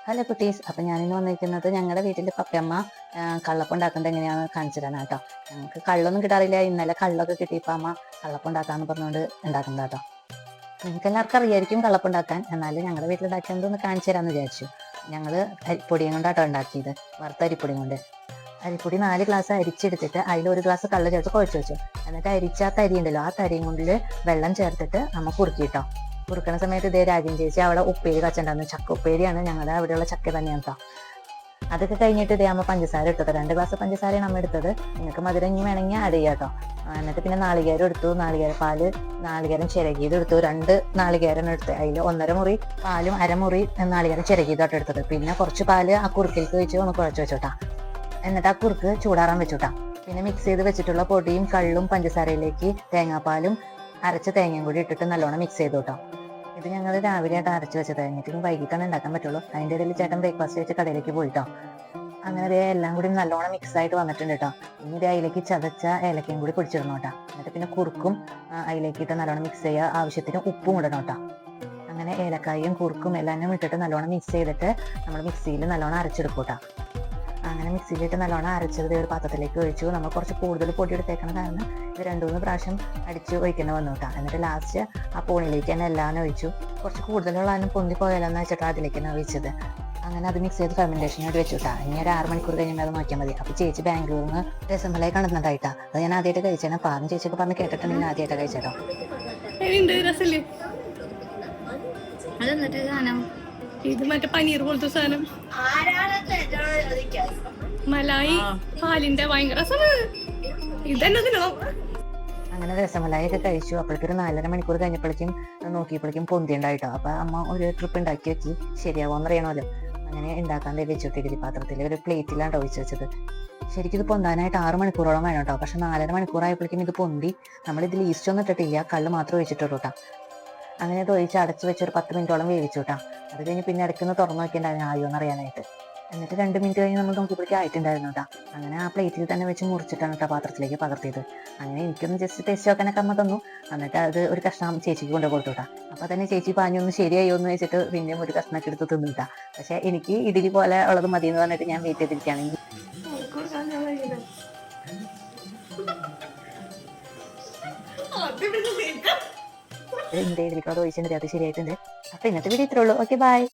Hello കുട്ടീസ്, അപ്പം ഞാനിന്ന് വന്നിരിക്കുന്നത് ഞങ്ങളുടെ വീട്ടിൽ പപ്പയമ്മ കള്ളപ്പം ഉണ്ടാക്കുന്നത് എങ്ങനെയാണെന്ന് കാണിച്ചു തരാൻ കേട്ടോ. ഞങ്ങൾക്ക് കള്ളൊന്നും കിട്ടാറില്ല. ഇന്നലെ കള്ളൊക്കെ കിട്ടിയപ്പോൾ അമ്മ കള്ളപ്പം ഉണ്ടാക്കാന്ന് പറഞ്ഞുകൊണ്ട് ഉണ്ടാക്കുന്നത് കേട്ടോ. നിങ്ങൾക്ക് എല്ലാവർക്കും അറിയായിരിക്കും കള്ളപ്പം ഉണ്ടാക്കാൻ, എന്നാലും ഞങ്ങളുടെ വീട്ടിലുണ്ടാക്കിയതൊന്ന് കാണിച്ചു തരാമെന്ന് വിചാരിച്ചു. ഞങ്ങൾ അരിപ്പൊടിയും കൊണ്ടാട്ടോ ഉണ്ടാക്കിയത്, വറുത്ത അരിപ്പൊടിയും കൊണ്ട്. അരിപ്പൊടി 4 ഗ്ലാസ് അരിച്ചെടുത്തിട്ട് അതിൽ 1 ഗ്ലാസ് കള്ള് ചേർത്ത് കുഴച്ച് വെച്ചു. എന്നിട്ട് അരിച്ച ആ തരി ഉണ്ടല്ലോ, ആ തരിയും കൊണ്ട് വെള്ളം ചേർത്തിട്ട് അമ്മ കുറുക്കിട്ടോ. കുറുക്കണ സമയത്ത് ഇതേ രാജ്യം ചേച്ചി അവിടെ ഉപ്പേരി കച്ചുണ്ടായിരുന്നു. ചക്ക ഉപ്പേരിയാണ്, ഞങ്ങളുടെ അവിടെയുള്ള ചക്ക തന്നെയാണ് കേട്ടോ. അതൊക്കെ കഴിഞ്ഞിട്ട് ഇതേ അമ്മ പഞ്ചസാര എടുത്തത് 2 ഗ്ലാസ് പഞ്ചസാരയാണ് അമ്മ എടുത്തത്. നിങ്ങൾക്ക് മധുരം ഇനി വേണമെങ്കിൽ ആഡ് ചെയ്യാം കേട്ടോ. എന്നിട്ട് പിന്നെ നാളികേരം എടുത്തു, നാളികേരപ്പാല്, നാളികേരം ചിരകിയത് എടുത്തു. 2 നാളികേരം എടുത്ത് അതിൽ 1.5 മുറി പാലും 1/2 മുറി നാളികേരം ചിരകിയതായിട്ട് എടുത്തത്. പിന്നെ കുറച്ച് പാല് ആ കുറുക്കിലേക്ക് വെച്ച് ഒന്ന് കുഴച്ച് വെച്ചോട്ടാ. എന്നിട്ട് ആ കുറുക്ക് ചൂടാറാൻ വെച്ചുട്ടാ. പിന്നെ മിക്സ് ചെയ്ത് വെച്ചിട്ടുള്ള പൊടിയും കള്ളും പഞ്ചസാരയിലേക്ക് തേങ്ങാപ്പാലും അരച്ച തേങ്ങയും കൂടി ഇട്ടിട്ട് നല്ലോണം മിക്സ് ചെയ്തു കേട്ടോ. ഇത് ഞങ്ങൾ രാവിലെ ആയിട്ട് അരച്ച് വെച്ചത്, കഴിഞ്ഞിട്ട് വൈകിട്ടാണ് ഉണ്ടാക്കാൻ പറ്റുള്ളൂ. അതിൻ്റെ ഇടയിൽ ചേട്ടൻ ബ്രേക്ക്ഫാസ്റ്റ് വെച്ച് കടയിലേക്ക് പോയിട്ടോ. അങ്ങനെ അതേ എല്ലാം കൂടി നല്ലോണം മിക്സ് ആയിട്ട് വന്നിട്ടുണ്ട് കേട്ടോ. ഇനി ഇത് അതിലേക്ക് ചതച്ച ഏലക്കയും കൂടി പൊടിച്ചിടണം കേട്ടോ. എന്നിട്ട് പിന്നെ കുറുക്കും അതിലേക്ക് ഇട്ട് നല്ലോണം മിക്സ് ചെയ്യുക. ആവശ്യത്തിന് ഉപ്പും ഇടണം കേട്ടോ. അങ്ങനെ ഏലക്കായും കുറുക്കും എല്ലാം ഇട്ടിട്ട് നല്ലോണം മിക്സ് ചെയ്തിട്ട് നമ്മൾ മിക്സിയിൽ നല്ലോണം അരച്ചെടുക്കും കേട്ടോ. അങ്ങനെ മിക്സിയിലിട്ട് നല്ലോണം അരച്ചത് ഒരു പാത്രത്തിലേക്ക് ഒഴിച്ചു. നമ്മൾ കുറച്ച് കൂടുതൽ പൊടി എടുത്തേക്കണം, കാരണം ഇത് 2-3 പ്രാവശ്യം അടിച്ച് ഒഴിക്കേണ്ടി വന്നു കേട്ടോ. എന്നിട്ട് ലാസ്റ്റ് ആ പോണിലേക്ക് തന്നെ എല്ലാം ഒഴിച്ചു. കുറച്ച് കൂടുതലുള്ള പൊന്തി പോയാലെന്ന് വെച്ചിട്ട് അതിലേക്ക് തന്നെ ഒഴിച്ചത്. അങ്ങനെ അത് മിക്സ് ചെയ്ത് ഫെർമെൻറ്റേഷനായിട്ട് വെച്ചു കേട്ടോ. ഇനി ഒരു 6 മണിക്കൂർ കഴിയുമ്പോൾ അത് നോക്കിയാൽ മതി. അപ്പോൾ ചേച്ചി ബാംഗ്ലൂരിൽ നിന്ന് രസമലായി കണ്ടെന്നുണ്ടായിട്ടാ. അത് ഞാൻ ആദ്യമായിട്ട് കഴിച്ചേനെ. പാറും ചേച്ചിയൊക്കെ പറഞ്ഞ് കേട്ടിട്ടുണ്ടെങ്കിൽ ആദ്യമായിട്ട് കഴിച്ചേട്ടോ. ഇത് മറ്റേ പനീർ പോലത്തെ സാധനം, മലായി പാലിന്റെ ഭയങ്കര ഇതന്നെ തിന്നണം. അങ്ങനെ രസമലായൊക്കെ കഴിച്ചു. അപ്പോഴേക്കൊരു 4.5 മണിക്കൂർ കഴിഞ്ഞപ്പോഴേക്കും നോക്കിയപ്പോഴേക്കും പൊന്തി ഉണ്ടായിട്ടോ. അപ്പോൾ അമ്മ ഒരു ട്രിപ്പ് ഉണ്ടാക്കി വെച്ച് ശരിയാവുമെന്ന് അറിയണമല്ലോ. അങ്ങനെ ഉണ്ടാക്കാൻ വെച്ചിട്ട് ഇഡലി പാത്രത്തിൽ ഒരു പ്ലേറ്റിലാണ് ഒഴിച്ച് വെച്ചത്. ശരിക്കും ഇത് പൊന്താനായിട്ട് 6 മണിക്കൂറോളം വേണം കേട്ടോ. പക്ഷെ 4.5 മണിക്കൂറായപ്പോഴേക്കും ഇത് പൊന്തി. നമ്മളിതിൽ ഈസ്റ്റ് ഒന്നും ഇട്ടിട്ടില്ല, കള്ള് മാത്രം ഒഴിച്ചിട്ടുള്ളൂ കേട്ടോ. അങ്ങനെ അത് ഒഴിച്ച് അടച്ച് വെച്ച് ഒരു 10 മിനിറ്റോളം വേവിച്ചു കേട്ടോ. അത് കഴിഞ്ഞ് പിന്നെ ഇടയ്ക്കൊന്ന് തുറന്നു നോക്കിയിട്ടുണ്ടായിരുന്നു ആയോ എന്ന് അറിയാനായിട്ട്. എന്നിട്ട് 2 മിനിറ്റ് കഴിഞ്ഞ് നമ്മൾ നോക്കിയപ്പോഴേക്കും ആയിട്ടുണ്ടായിരുന്നു കേട്ടോ. അങ്ങനെ ആ പ്ലേറ്റിൽ തന്നെ വെച്ച് മുറിച്ചിട്ടാണ് കേട്ടോ പാത്രത്തിലേക്ക് പകർത്തിയത്. അങ്ങനെ എനിക്കൊന്ന് ജസ്റ്റ് ടേസ്റ്റ് നോക്കാനൊക്കെ അമ്മ തന്നു. എന്നിട്ട് അത് ഒരു കഷ്ണം ചേച്ചിക്ക് കൊണ്ടു കൊടുത്തു കേട്ടോ. അപ്പോൾ തന്നെ ചേച്ചി പാഞ്ഞൊന്ന് ശരിയായോ എന്ന് വെച്ചിട്ട് പിന്നെയും ഒരു കഷ്ണമൊക്കെ എടുത്ത് തിന്നു കേട്ടോ. പക്ഷേ എനിക്ക് ഇഡലി പോലെ ഉള്ളത് മതി എന്ന് പറഞ്ഞിട്ട് ഞാൻ വെയിറ്റ് ചെയ്തിരിക്കുകയാണെങ്കിൽ എൻ്റെ ഇഡലിക്കോട് ഒഴിച്ചിട്ടുണ്ട്. അത് ശരിയായിട്ടുണ്ട്. അപ്പോൾ ഇന്നത്തെ വീഡിയോ ഇത്രേ ഉള്ളൂ. Okay, by.